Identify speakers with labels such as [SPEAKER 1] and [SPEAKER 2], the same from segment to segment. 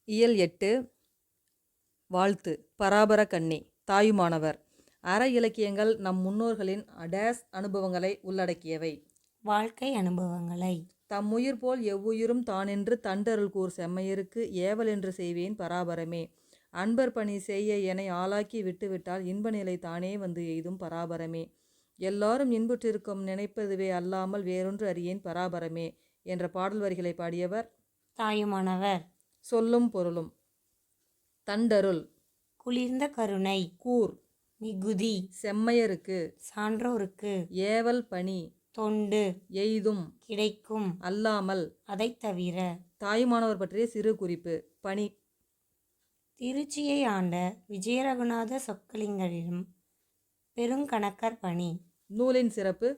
[SPEAKER 1] இயல் 8 வாழ்த்து பராபர கண்ணி தாயுமானவர். அற இலக்கியங்கள் நம் முன்னோர்களின் டேஸ் அனுபவங்களை உள்ளடக்கியவை.
[SPEAKER 2] வாழ்க்கை அனுபவங்களை
[SPEAKER 1] தம்முயிர் போல் எவ்வுயிரும் தானென்று தண்டருள் கூர் செம்மையருக்கு ஏவல் என்று செய்வேன் பராபரமே. அன்பர் பணி செய்ய என ஆளாக்கி விட்டுவிட்டால் இன்ப நிலை தானே வந்து எய்தும் பராபரமே. எல்லாரும் இன்புற்றிருக்கும் நினைப்பதுவே அல்லாமல் வேறொன்று அறியேன் பராபரமே என்ற பாடல் வரிகளை பாடியவர்
[SPEAKER 2] தாயுமானவர்.
[SPEAKER 1] சொல்லும் பொருளும். தண்டருள்
[SPEAKER 2] குளிர்ந்த கருணை,
[SPEAKER 1] கூர்
[SPEAKER 2] மிகுதி,
[SPEAKER 1] செம்மையருக்கு,
[SPEAKER 2] சான்றோருக்கு,
[SPEAKER 1] ஏவல் பணி,
[SPEAKER 2] தொண்டு,
[SPEAKER 1] எய்தும்,
[SPEAKER 2] கிடைக்கும்,
[SPEAKER 1] அல்லாமல்.
[SPEAKER 2] அதைத் தவிர.
[SPEAKER 1] தாயுமானவர் பற்றிய சிறு குறிப்பு. பணி.
[SPEAKER 2] திருச்சியை ஆண்ட விஜயரகுநாத சொக்கலிங்கரிடம் பெருங்கணக்கர் பணி.
[SPEAKER 1] நூலின் சிறப்பு.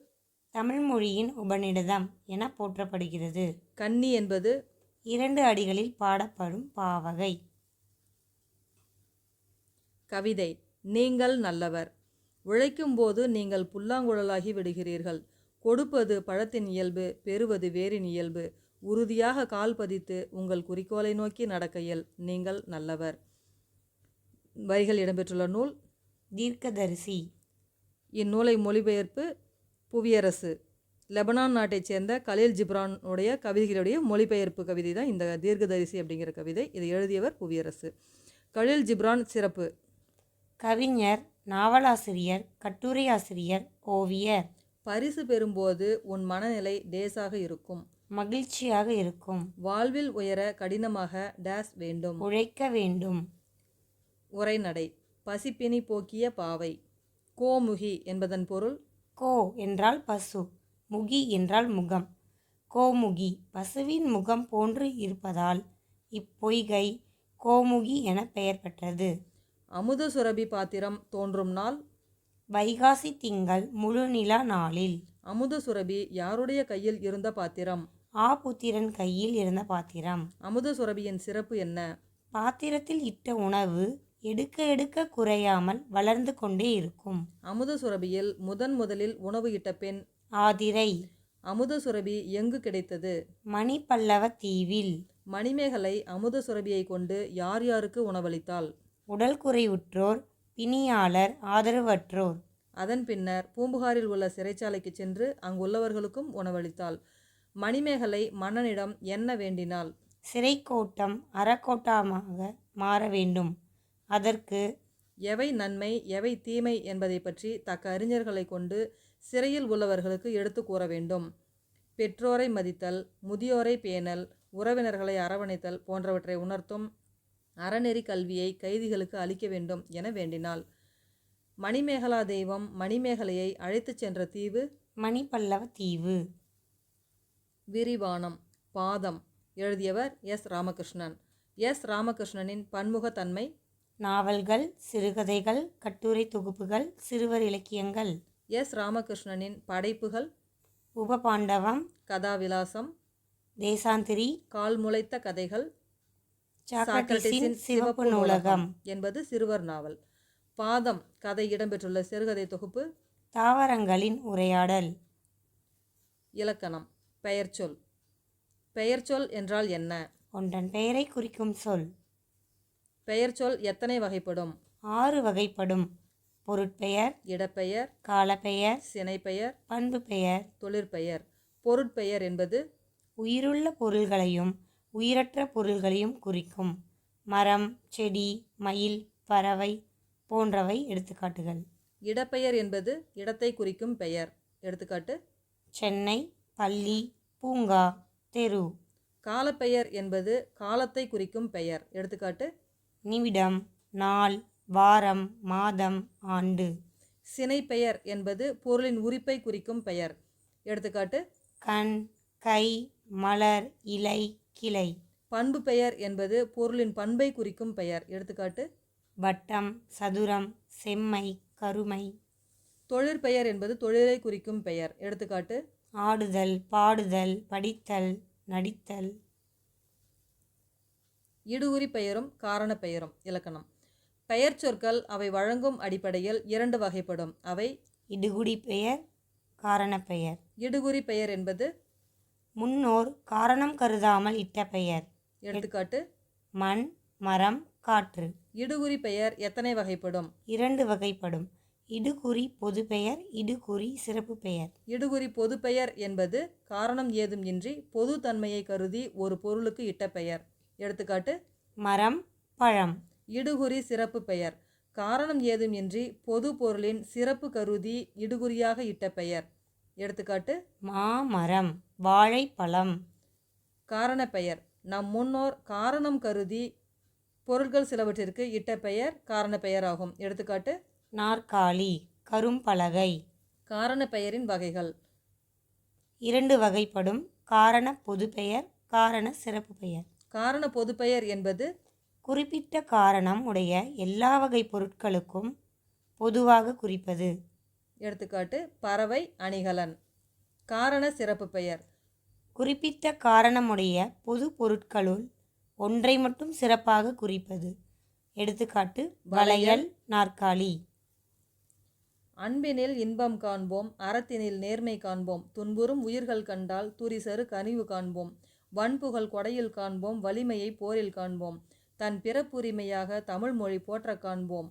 [SPEAKER 2] தமிழ் மொழியின் உபநிடதம் என போற்றப்படுகிறது.
[SPEAKER 1] கன்னி என்பது
[SPEAKER 2] 2 அடிகளில் பாடப்படும் பாவகை.
[SPEAKER 1] கவிதை. நீங்கள் நல்லவர். உழைக்கும்போது நீங்கள் புல்லாங்குழலாகி விடுகிறீர்கள். கொடுப்பது பழத்தின் இயல்பு, பெறுவது வேரின் இயல்பு. உறுதியாக கால் பதித்து உங்கள் குறிக்கோளை நோக்கி நடக்கையில் நீங்கள் நல்லவர். வரிகள் இடம்பெற்றுள்ள நூல்
[SPEAKER 2] தீர்க்கதரிசி.
[SPEAKER 1] இந்நூலை மொழிபெயர்ப்பு புவியரசு. லெபனான் நாட்டைச் சேர்ந்த கலீல் ஜிப்ரான் உடைய கவிதைகளுடைய மொழிபெயர்ப்பு கவிதை தான் இந்த தீர்க்கதரிசி அப்படிங்கிற கவிதை. இதை எழுதியவர் புவியரசு. கலீல் ஜிப்ரான் சிறப்பு.
[SPEAKER 2] கவிஞர், நாவலாசிரியர், கட்டுரை ஆசிரியர், ஓவியர்.
[SPEAKER 1] பரிசு பெறும்போது உன் மனநிலை டேஸாக இருக்கும்,
[SPEAKER 2] மகிழ்ச்சியாக இருக்கும்.
[SPEAKER 1] வாழ்வில் உயர கடினமாக டேஸ் வேண்டும்,
[SPEAKER 2] உழைக்க வேண்டும்.
[SPEAKER 1] உரைநடை. பசிப்பினி போக்கிய பாவை. கோமுகி என்பதன் பொருள்.
[SPEAKER 2] கோ என்றால் பசு, முகி என்றால் முகம். கோமுகி பசுவின் முகம் போன்று இருப்பதால் இப்பொய்கை கோமுகி என பெயர் பெற்றது.
[SPEAKER 1] அமுத சுரபி பாத்திரம் தோன்றும் நாள்
[SPEAKER 2] வைகாசி திங்கள் முழுநிலா நாளில்.
[SPEAKER 1] அமுத சுரபி யாருடைய கையில் இருந்த பாத்திரம்?
[SPEAKER 2] ஆபுத்திரன் கையில் இருந்த பாத்திரம்.
[SPEAKER 1] அமுத சுரபியின் சிறப்பு என்ன?
[SPEAKER 2] பாத்திரத்தில் இட்ட உணவு எடுக்க எடுக்க குறையாமல் வளர்ந்து கொண்டே இருக்கும்.
[SPEAKER 1] அமுத சுரபியில் முதலில் உணவு இட்ட பெண்
[SPEAKER 2] ஆதிரை.
[SPEAKER 1] அமுத சுரபி எங்கு கிடைத்தது?
[SPEAKER 2] மணிப்பல்லவ தீவில்.
[SPEAKER 1] மணிமேகலை அமுத சுரபியை கொண்டு யார் யாருக்கு உணவளித்தாள்?
[SPEAKER 2] உடல் குறைவுற்றோர், பிணியாளர், ஆதரவற்றோர்.
[SPEAKER 1] அதன் பின்னர் பூம்புகாரில் உள்ள சிறைச்சாலைக்கு சென்று அங்குள்ளவர்களுக்கும் உணவளித்தாள். மணிமேகலை மன்னனிடம் என்ன வேண்டினாள்?
[SPEAKER 2] சிறைக்கோட்டம் அறக்கோட்டமாக மாற வேண்டும். அதற்கு
[SPEAKER 1] எவை நன்மை எவை தீமை என்பதை பற்றி தக்க அறிஞர்களை கொண்டு சிறையில் உள்ளவர்களுக்கு எடுத்து கூற வேண்டும். பெற்றோரை மதித்தல், முதியோரை பேணல், உறவினர்களை அரவணைத்தல் போன்றவற்றை உணர்த்தும் அறநெறி கல்வியை கைதிகளுக்கு அளிக்க வேண்டும் என வேண்டினாள். மணிமேகலா தெய்வம் மணிமேகலையை அழைத்துச் சென்ற தீவு
[SPEAKER 2] மணிப்பல்லவ தீவு.
[SPEAKER 1] விரிவானம். பாதம். எழுதியவர் எஸ். ராமகிருஷ்ணன். எஸ். ராமகிருஷ்ணனின் பன்முகத்தன்மை.
[SPEAKER 2] நாவல்கள், சிறுகதைகள், கட்டுரை தொகுப்புகள், சிறுவர் இலக்கியங்கள்.
[SPEAKER 1] எஸ். ராமகிருஷ்ணனின் படைப்புகள்.
[SPEAKER 2] உபபாண்டவம்,
[SPEAKER 1] கதாவிலாசம்,
[SPEAKER 2] தேசாந்திரி,
[SPEAKER 1] கால் முளைத்த கதைகள்,
[SPEAKER 2] சாக்ரட்டிஸின் சிவப்பு நூலகம்
[SPEAKER 1] என்பது சிறுவர் நாவல். பாதம் கதை இடம்பெற்றுள்ள சிறுகதை தொகுப்பு.
[SPEAKER 2] தாவரங்களின் உரையாடல்.
[SPEAKER 1] இலக்கணம். பெயர்ச்சொல். பெயர்ச்சொல் என்றால் என்ன?
[SPEAKER 2] ஒன்றன் பெயரை குறிக்கும் சொல்.
[SPEAKER 1] பெயர்ச்சொல் எத்தனை வகைப்படும்?
[SPEAKER 2] 6 வகைப்படும். பொருட்பெயர்,
[SPEAKER 1] இடப்பெயர்,
[SPEAKER 2] காலப்பெயர்,
[SPEAKER 1] சினைப்பெயர்,
[SPEAKER 2] பண்பு பெயர்.
[SPEAKER 1] தொழிற்பெயர். பொருட்பெயர் என்பது
[SPEAKER 2] உயிருள்ள பொருள்களையும் உயிரற்ற பொருள்களையும் குறிக்கும். மரம், செடி, மயில், பறவை போன்றவை எடுத்துக்காட்டுகள்.
[SPEAKER 1] இடப்பெயர் என்பது இடத்தை குறிக்கும் பெயர். எடுத்துக்காட்டு:
[SPEAKER 2] சென்னை, பள்ளி, பூங்கா, தெரு.
[SPEAKER 1] காலப்பெயர் என்பது காலத்தை குறிக்கும் பெயர். எடுத்துக்காட்டு:
[SPEAKER 2] நிமிடம், நாள், வாரம், மாதம், ஆண்டு.
[SPEAKER 1] சினைப்பெயர் என்பது பொருளின் உரிப்பை குறிக்கும் பெயர். எடுத்துக்காட்டு:
[SPEAKER 2] கண், கை, மலர், இலை, கிளை.
[SPEAKER 1] பண்பு பெயர் என்பது பொருளின் பண்பை குறிக்கும் பெயர். எடுத்துக்காட்டு:
[SPEAKER 2] வட்டம், சதுரம், செம்மை, கருமை.
[SPEAKER 1] தொழிற்பெயர் என்பது தொழிலை குறிக்கும் பெயர். எடுத்துக்காட்டு:
[SPEAKER 2] ஆடுதல், பாடுதல், படித்தல், நடித்தல்.
[SPEAKER 1] இடுகுறி பெயரும் காரண பெயரும். இலக்கணம். பெயர் சொற்கள் அவை வழங்கும் அடிப்படையில் 2 வகைப்படும். அவை
[SPEAKER 2] இடுகுடி பெயர், காரண பெயர்.
[SPEAKER 1] இடுகுறி பெயர் என்பது
[SPEAKER 2] முன்னோர் காரணம் கருதாமல் இட்ட பெயர்.
[SPEAKER 1] எடுத்துக்காட்டு:
[SPEAKER 2] மண், மரம், காற்று.
[SPEAKER 1] இடுகுறி பெயர் எத்தனை வகைப்படும்?
[SPEAKER 2] 2 வகைப்படும். இடுகுறி பொதுப்பெயர், இடுகுறி சிறப்பு பெயர்.
[SPEAKER 1] இடுகுறி பொதுப்பெயர் என்பது காரணம் ஏதும் இன்றி பொது தன்மையை கருதி ஒரு பொருளுக்கு இட்ட பெயர். எடுத்துக்காட்டு:
[SPEAKER 2] மரம், பழம்.
[SPEAKER 1] இடுகுறி சிறப்பு பெயர் காரணம் ஏதும் இன்றி பொது பொருளின் சிறப்பு கருதி இடுகுறியாக இட்ட பெயர். எடுத்துக்காட்டு:
[SPEAKER 2] மாமரம், வாழைப்பழம்.
[SPEAKER 1] காரண பெயர் நம் முன்னோர் காரணம் கருதி பொருட்கள் சிலவற்றிற்கு இட்ட பெயர் காரண பெயராகும். எடுத்துக்காட்டு:
[SPEAKER 2] நாற்காலி, கரும்பலகை.
[SPEAKER 1] காரண பெயரின் வகைகள்
[SPEAKER 2] 2 வகைப்படும். காரண பொதுப்பெயர், காரண சிறப்பு பெயர்.
[SPEAKER 1] காரண பொதுப்பெயர் என்பது
[SPEAKER 2] குறிப்பிட்ட காரணம் உடைய எல்லா வகை பொருட்களுக்கும் பொதுவாக குறிப்பது.
[SPEAKER 1] எடுத்துக்காட்டு: பறவை, அணிகலன். காரண சிறப்பு பெயர்
[SPEAKER 2] குறிப்பிட்ட காரணமுடைய பொது பொருட்களுள் ஒன்றை மட்டும் சிறப்பாக குறிப்பது. எடுத்துக்காட்டு: வளையல், நாற்காலி.
[SPEAKER 1] அன்பினில் இன்பம் காண்போம், அறத்தினில் நேர்மை காண்போம், துன்புறும் உயிர்கள் கண்டால் துரிசறு கனிவு காண்போம், வன்புகழ் கொடையில் காண்போம், வலிமையை போரில் காண்போம், தன் பிறப்புரிமையாக தமிழ் மொழி போற்ற காண்போம்.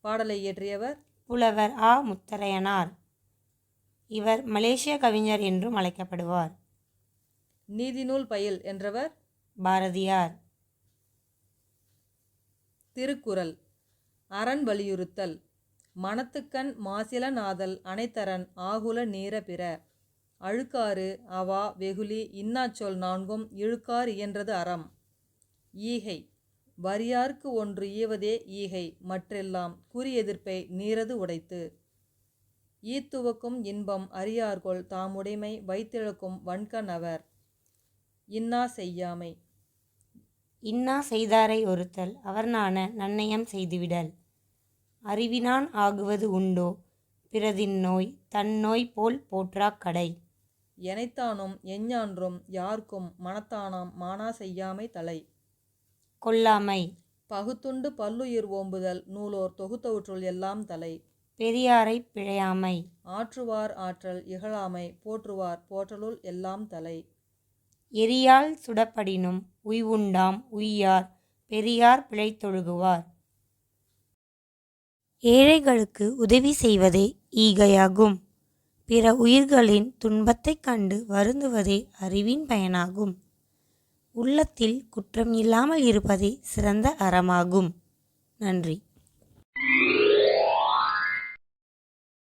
[SPEAKER 1] பாடலை இயற்றியவர்
[SPEAKER 2] புலவர் ஆ. முத்தரையனார். இவர் மலேசிய கவிஞர் என்றும் அழைக்கப்படுவார்.
[SPEAKER 1] நீதிநூல் பயில் என்றவர்
[SPEAKER 2] பாரதியார்.
[SPEAKER 1] திருக்குறள். அரண் வலியுறுத்தல். மனத்துக்கண் மாசில நாதல் அனைத்தரன் ஆகுல நீர பிற. அழுக்காறு அவா வெகுளி இன்னாச்சொல் நான்கும் இழுக்கார் இயன்றது அறம். ஈகை. வரியார்க்கு ஒன்று ஈவதே ஈகை மற்றெல்லாம் குறி எதிர்ப்பை நீரது உடைத்து. ஈத்துவக்கும் இன்பம் அறியார்கொள் தாமுடைமை வைத்திழக்கும் வன்கண் அவர். இன்னா செய்யாமை.
[SPEAKER 2] இன்னா செய்தாரை ஒருத்தல் அவர் நாண நன்னயம் செய்துவிடல். அறிவினான் ஆகுவது உண்டோ பிறதின் நோய் தன்னோய் போல் போற்றாக் கடை.
[SPEAKER 1] எனைத்தானும் எஞ்ஞான்றும் யார்க்கும் மனத்தானாம் மானா செய்யாமை தலை.
[SPEAKER 2] கொல்லாமை.
[SPEAKER 1] பகுத்துண்டு பல்லுயிர் ஓம்புதல் நூலோர் தொகுத்தவுற்றுள் எல்லாம் தலை.
[SPEAKER 2] பெரியாரை பிழையாமை.
[SPEAKER 1] ஆற்றுவார் ஆற்றல் இகழாமை போற்றுவார் போற்றலுள் எல்லாம் தலை.
[SPEAKER 2] எரியால் சுடப்படினும் உய்வுண்டாம் உய்யார் பெரியார் பிழைத்தொழுகுவார். ஏழைகளுக்கு உதவி செய்வதே ஈகையாகும். பிற உயிர்களின் துன்பத்தைக் கண்டு வருந்துவதே அறிவின் பயனாகும். உள்ளத்தில் குற்றம் இல்லாமல் இருப்பதே சிறந்த அறமாகும். நன்றி.